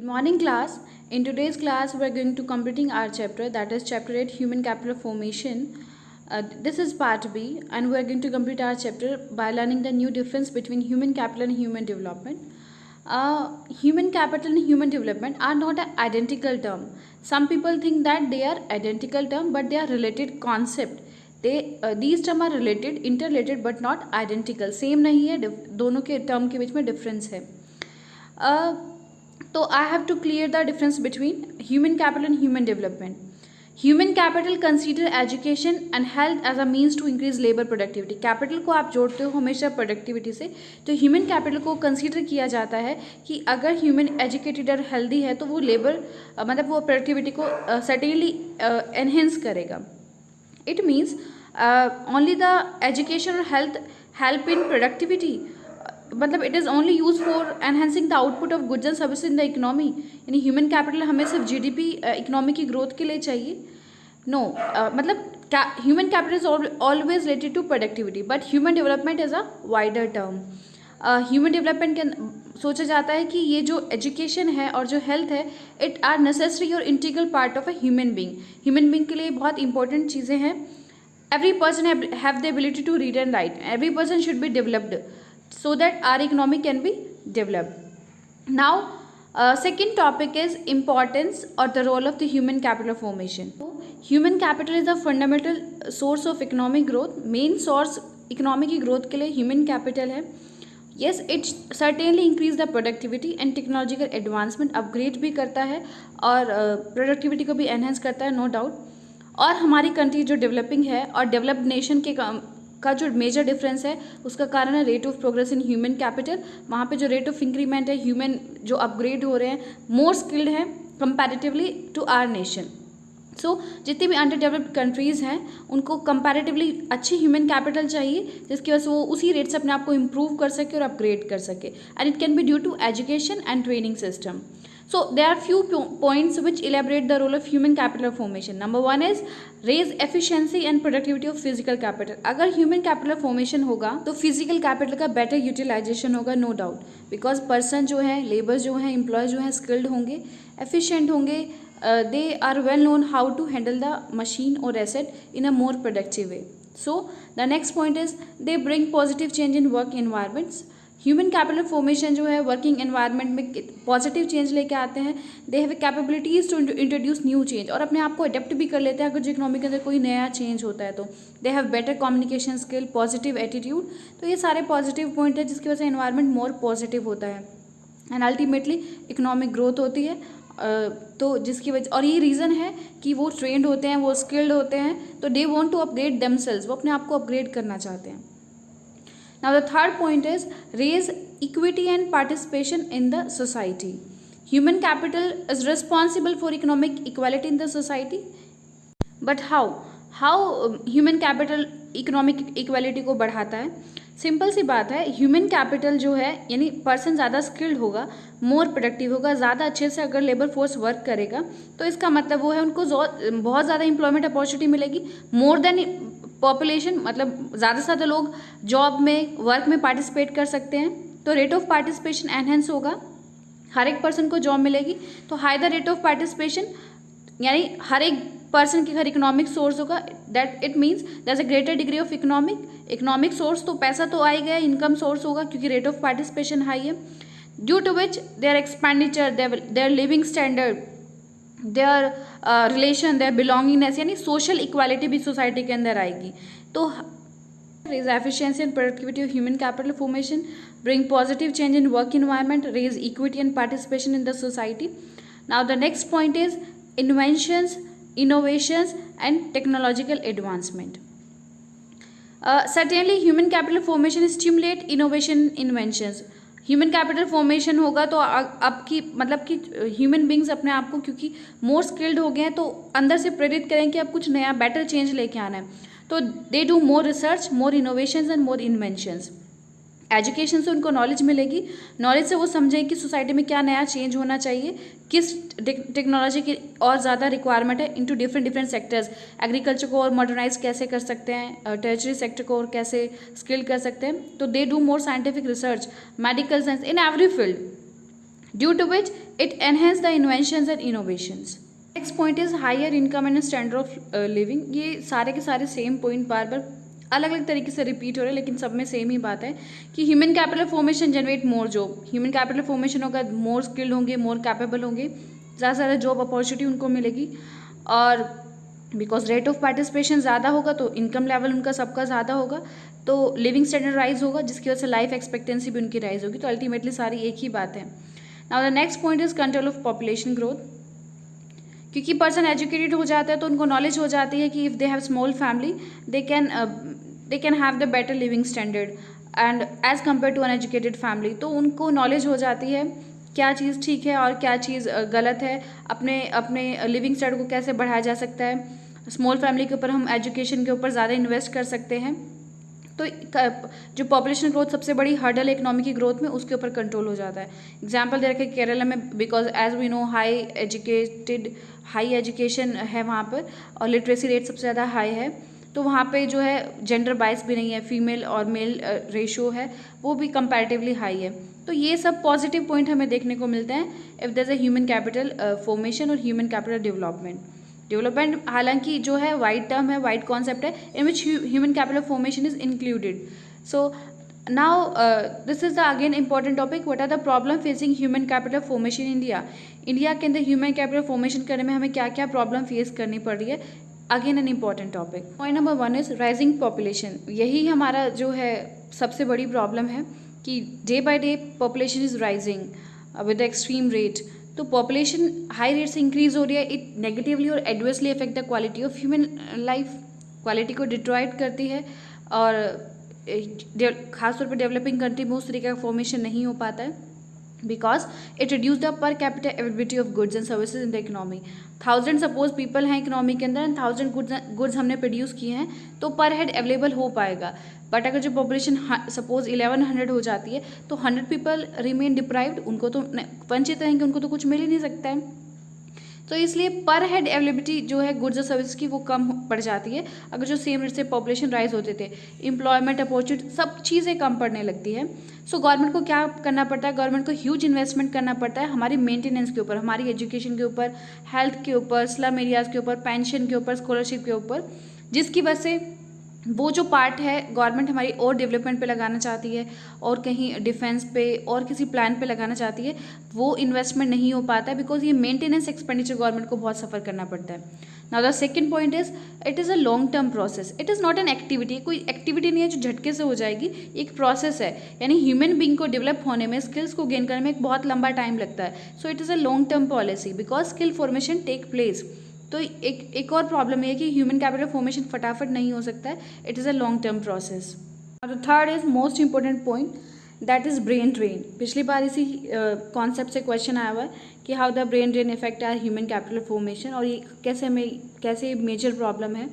Morning class. In today's class, we are going to completing our chapter, that is chapter 8, Human Capital Formation. This is part B, and we are going to complete our chapter by learning the new difference between human capital and human development. Human capital and human development are not an identical term. Some people think that they are identical term, but they are related concept. These term are related, interrelated, but not identical. Same नहीं है, दोनों के term के बीच में difference है. तो I have to clear the difference between human capital and human development. Human capital consider education and health as a means to increase labor productivity. Capital को आप जोड़ते हो हमेशा productivity से, तो human capital को consider किया जाता है कि अगर human educated और healthy है तो वो labor मतलब वो productivity को certainly enhance करेगा. It means only the education or health help in productivity. मतलब it is only use for enhancing the output of goods and service in the economy. यानी ह्यूमन कैपिटल हमें सिर्फ GDP economy की growth के लिए चाहिए. No मतलब human capital is always related to productivity, but human development is a wider term. Human development के सोचा जाता है कि ये जो एजुकेशन है और जो हेल्थ है इट आर नेसेसरी और integral part of a human being. Human being के लिए बहुत इंपॉर्टेंट चीज़ें हैं. Every person have the ability to read and write. Every person should be developed so that our economy can be developed. Now, second topic is importance or the role of the human capital formation. Human capital is a fundamental source of economic growth. Main source economic की growth के लिए human capital है. Yes, it certainly increase the productivity and technological advancement. upgrade भी करता है और productivity को भी enhance करता है, no doubt. और हमारी कंट्री जो डेवलपिंग है और डेवलप्ड नेशन के का जो मेजर डिफरेंस है उसका कारण है rate of progress in human capital. वहाँ पे जो रेट ऑफ इंक्रीमेंट है, ह्यूमन जो अपग्रेड हो रहे हैं, मोर स्किल्ड हैं कंपैरेटिवली टू आवर नेशन. सो जितनी भी अंडर डेवलप्ड कंट्रीज़ हैं उनको कंपैरेटिवली अच्छी ह्यूमन कैपिटल चाहिए जिसकी वजह से वो उसी रेट से अपने आप को इम्प्रूव कर सके और अपग्रेड कर सके. And it can be due to education and training system. So there are few points which elaborate the role of human capital formation. Number one is raise efficiency and productivity of physical capital. अगर human capital formation होगा तो physical capital का better utilization होगा, no doubt. Because person जो है, labor जो है, employee जो है skilled होंगे, efficient होंगे, they are well known how to handle the machine or asset in a more productive way. So the next point is they bring positive change in work environments. Human capital formation जो है working environment में positive change लेके आते हैं. They have capabilities to introduce new change और अपने आप को अडेप्ट भी कर लेते हैं अगर जो इकोनॉमी के अंदर कोई नया चेंज होता है तो. They have better communication skill, positive attitude. तो ये सारे पॉजिटिव पॉइंट है जिसकी वजह से एनवायरनमेंट मोर पॉजिटिव होता है एंड अल्टीमेटली इकोनॉमिक ग्रोथ होती है. तो जिसकी वजह और ये रीज़न है कि वो ट्रेंड होते हैं, वो स्किल्ड होते हैं, तो they want to upgrade themselves. वो अपने आप को अपग्रेड करना चाहते हैं. Now the third point is raise equity and participation in the society. Human capital is responsible for economic equality in the society. But how? How human capital economic equality को बढ़ाता है? सिंपल सी बात है, human capital जो है यानी person ज़्यादा skilled होगा, मोर प्रोडक्टिव होगा, ज़्यादा अच्छे से अगर लेबर फोर्स वर्क करेगा तो इसका मतलब वो है उनको बहुत ज़्यादा एम्प्लॉयमेंट अपॉर्चुनिटी मिलेगी. मोर देन पॉपुलेशन मतलब ज़्यादा से ज़्यादा लोग जॉब में, वर्क में पार्टिसिपेट कर सकते हैं, तो रेट ऑफ पार्टिसिपेशन एनहेंस होगा, हर एक पर्सन को जॉब मिलेगी. तो high the rate of participation यानी हर एक पर्सन की हर इकोनॉमिक सोर्स होगा. That it means there is a greater degree of economic source. तो पैसा तो आएगा, इनकम सोर्स होगा क्योंकि रेट ऑफ पार्टिसिपेशन हाई है. Due to which their expenditure, their living standard, their relation, their belongingness यानी social equality भी society के अंदर आएगी. तो raise efficiency and productivity of human capital formation, bring positive change in work environment, raise equity and participation in the society. Now the next point is inventions, innovations and technological advancement. Certainly human capital formation stimulate innovation, inventions. Human capital formation होगा तो अब की मतलब कि human beings अपने आप को क्योंकि मोर स्किल्ड हो गए हैं तो अंदर से प्रेरित करें कि अब कुछ नया बेटर चेंज लेके आना है. तो they do more research, more innovations and more inventions. Education से उनको नॉलेज मिलेगी, नॉलेज से वो समझें कि सोसाइटी में क्या नया चेंज होना चाहिए, किस टेक्नोलॉजी की और ज़्यादा रिक्वायरमेंट है इनटू डिफरेंट सेक्टर्स. एग्रीकल्चर को और मॉडर्नाइज कैसे कर सकते हैं, टर्शरी सेक्टर को और कैसे स्किल कर सकते हैं. तो they do more scientific research, medical science in every field. due to which it enhance the inventions and innovations. Next point is higher income and standard of living. ये सारे के सारे सेम पॉइंट बार बार अलग अलग तरीके से रिपीट हो रहे हैं, लेकिन सब में सेम ही बात है कि human capital formation generate more job. Human capital formation होगा, मोर स्किल्ड होंगे, मोर कैपेबल होंगे, ज़्यादा से ज़्यादा जॉब अपॉर्चुनिटी उनको मिलेगी. और बिकॉज रेट ऑफ पार्टिसिपेशन ज़्यादा होगा तो इनकम लेवल उनका सबका ज़्यादा होगा, तो लिविंग स्टैंडर्ड राइज होगा, जिसकी वजह से लाइफ एक्सपेक्टेंसी भी उनकी राइज होगी. तो अल्टीमेटली सारी एक ही बात है. Now the next point is control of population growth. क्योंकि पर्सन एजुकेटेड हो जाता है तो उनको नॉलेज हो जाती है कि if they have small family they can have the better living standard and as compare to uneducated family. तो उनको नॉलेज हो जाती है क्या चीज़ ठीक है और क्या चीज़ गलत है, अपने लिविंग स्टैंडर्ड को कैसे बढ़ाया जा सकता है. स्मॉल फैमिली के ऊपर हम एजुकेशन के ऊपर ज़्यादा इन्वेस्ट कर सकते हैं. तो जो पॉपुलेशन ग्रोथ सबसे बड़ी हर्डल है इकोनॉमी की ग्रोथ में, उसके ऊपर कंट्रोल हो जाता है. एग्जांपल दे रखे केरला में, because as we know high education है वहाँ पर और लिटरेसी रेट सबसे ज़्यादा हाई है. तो वहाँ पे जो है जेंडर बाइस भी नहीं है, फीमेल और मेल रेशो है वो भी कंपैरेटिवली हाई है. तो ये सब पॉजिटिव पॉइंट हमें देखने को मिलते हैं if there is a human capital formation और ह्यूमन कैपिटल डेवलपमेंट. हालांकि जो है वाइड टर्म है, वाइड कॉन्सेप्ट है, in which human capital formation is included. So now this is the again important topic. What are the problem facing human capital formation in India. India के अंदर human capital formation करने में हमें क्या क्या problem face करनी पड़ रही है. Again an important topic. Point number 1 is rising population. यही हमारा जो है सबसे बड़ी प्रॉब्लम है कि day by day population is rising with extreme rate. तो पॉपुलेशन हाई रेट से इंक्रीज हो रही है. इट नेगेटिवली और adversely affect the quality of human life. Quality को डिट्रॉइट करती है और खासतौर पर डेवलपिंग कंट्री में उस तरीके का फॉर्मेशन नहीं हो पाता है बिकॉज इट रिड्यूस द पर capital availability of goods and services in the economy. 1000 suppose people हैं इकोनॉमी के अंदर एंड 1000 गुड्स हमने प्रोड्यूस किए हैं तो पर हेड अवेलेबल हो पाएगा. बट अगर जो पॉपुलेशन सपोज 1100 हो जाती है तो 100 पीपल रिमेन डिप्राइव्ड, उनको तो वंचित रहेंगे, उनको तो कुछ मिल ही नहीं सकता है. तो इसलिए पर हेड अवेलेबिलिटी जो है गुड्स और सर्विस की वो कम पड़ जाती है अगर जो सेम रेट से पॉपुलेशन राइज होते थे. एम्प्लॉयमेंट अपॉर्चुनिटी सब चीज़ें कम पड़ने लगती है. सो गवर्नमेंट को क्या करना पड़ता है, गवर्नमेंट को ह्यूज इन्वेस्टमेंट करना पड़ता है हमारी मेंटेनेंस के ऊपर, हमारी एजुकेशन के ऊपर, हेल्थ के ऊपर, स्लम एरियाज़ के ऊपर, पेंशन के ऊपर, स्कॉलरशिप के ऊपर, जिसकी वजह से वो जो पार्ट है गवर्नमेंट हमारी और डेवलपमेंट पे लगाना चाहती है और कहीं डिफेंस पे और किसी प्लान पे लगाना चाहती है, वो इन्वेस्टमेंट नहीं हो पाता है बिकॉज ये मेंटेनेंस एक्सपेंडिचर गवर्नमेंट को बहुत सफ़र करना पड़ता है. Now the second point is it is a long term process. It is not an activity. कोई एक्टिविटी नहीं है जो झटके से हो जाएगी, एक प्रोसेस है. यानी ह्यूमन बींग को डेवलप होने में, स्किल्स को गेन करने में एक बहुत लंबा टाइम लगता है. So it is a long term policy because skill formation take place. तो एक और प्रॉब्लम है कि ह्यूमन कैपिटल फॉर्मेशन फटाफट नहीं हो सकता है. It is a long term process. और the third is most important point that is brain drain. पिछली बार इसी कॉन्सेप्ट से क्वेश्चन आया हुआ है कि how the brain drain effect our human capital formation और ये कैसे मेजर प्रॉब्लम है.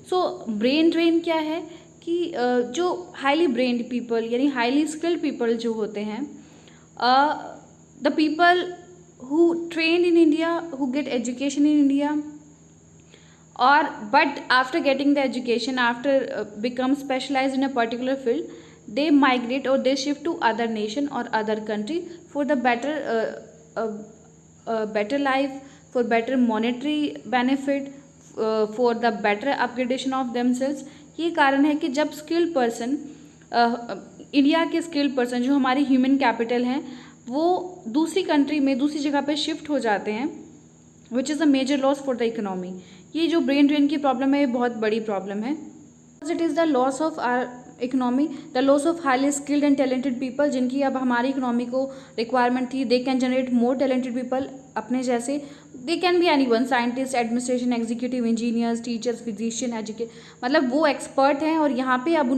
सो ब्रेन ड्रेन क्या है कि जो हाईली ब्रेन्ड पीपल यानी हाईली स्किल्ड पीपल जो होते हैं, the people who trained in India, who get education in India, or but after getting the education, after become specialized in a particular field, they migrate or they shift to other nation or other country for the better life, for better monetary benefit, for the better upgradation of themselves. ये कारण है कि जब skilled person India के skilled person जो हमारी human capital हैं वो दूसरी कंट्री में दूसरी जगह पे शिफ्ट हो जाते हैं, which is a major loss for the economy. ये जो ब्रेन ड्रेन की प्रॉब्लम है ये बहुत बड़ी प्रॉब्लम है. It is the loss of our economy, the loss of highly skilled and talented people जिनकी अब हमारी इकोनॉमी को रिक्वायरमेंट थी. They can generate more talented people अपने जैसे. They can be anyone, scientist, administration, executive, engineers, teachers, physician, मतलब वो expert हैं और यहाँ पे अब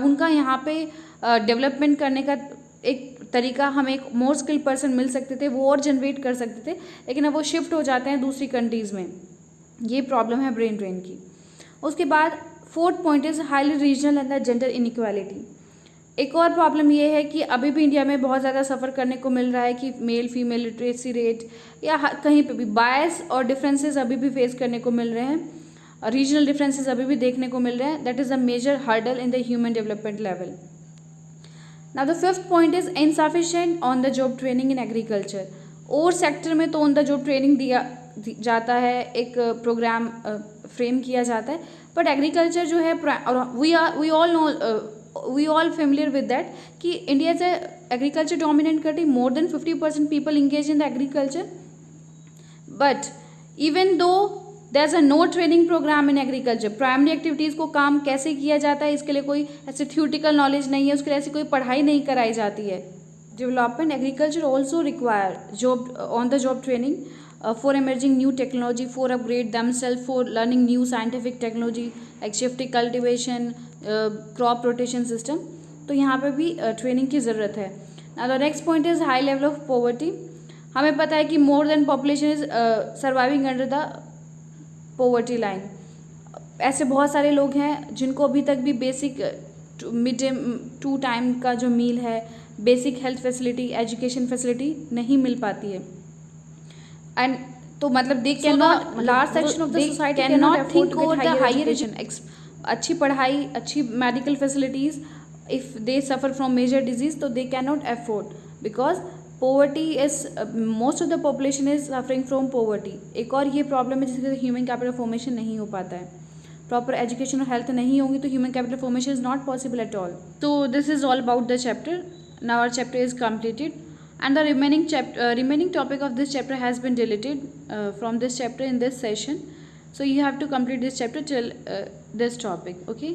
उनका यहाँ पे डेवलपमेंट करने का एक तरीका हमें एक मोर स्किल्ड पर्सन मिल सकते थे, वो और जनरेट कर सकते थे, लेकिन अब वो शिफ्ट हो जाते हैं दूसरी कंट्रीज़ में. ये प्रॉब्लम है ब्रेन ड्रेन की. उसके बाद fourth point is highly regional and the gender inequality. एक और प्रॉब्लम ये है कि अभी भी इंडिया में बहुत ज़्यादा सफ़र करने को मिल रहा है कि मेल फीमेल लिटरेसी रेट या कहीं पे भी बायस और डिफरेंसेस अभी भी फेस करने को मिल रहे हैं. रीजनल डिफरेंसेस अभी भी देखने को मिल रहे हैं. That is a major hurdle in the human development level. Now the fifth point is insufficient on the job training in agriculture. और सेक्टर में तो ऑन द जॉब ट्रेनिंग दिया जाता है, एक प्रोग्राम फ्रेम किया जाता है, बट एग्रीकल्चर जो है we all familiar with that कि इंडिया से एग्रीकल्चर डोमिनेट करती, more than 50% people engage in the agriculture, but even though there is a no training program in agriculture, primary activities को काम कैसे किया जाता है इसके लिए कोई ऐसे थ्योरेटिकल नॉलेज नहीं है, उसके लिए ऐसी कोई पढ़ाई नहीं कराई जाती है। Development agriculture also require job on the job training for emerging new technology, for upgrade themselves, for learning new scientific technology like shifting cultivation, crop rotation system। तो यहाँ पे भी ट्रेनिंग की ज़रूरत है। Now the next point is high level of poverty। हमें पता है कि more than population is surviving under the poverty line। ऐसे बहुत सारे लोग हैं जिनको अभी तक भी बेसिक मिड डे 2 टाइम का जो मील है, basic health facility, education facility नहीं मिल पाती है। एंड तो मतलब they can not, large section of the society can not think over the higher education, अच्छी पढ़ाई, अच्छी medical facilities, if they suffer from major disease तो they can not afford, because poverty is most of the population is suffering from poverty. एक और ये problem है जिसके वजह से ह्यूमन कैपिटल फॉर्मेशन नहीं हो पाता है, प्रॉपर एजुकेशन और हेल्थ नहीं होंगी तो human capital formation is not possible at all. तो this is all about the chapter. Now our chapter is completed and the remaining topic of this chapter has been deleted from this chapter in this session, so you have to complete this chapter till this topic, okay?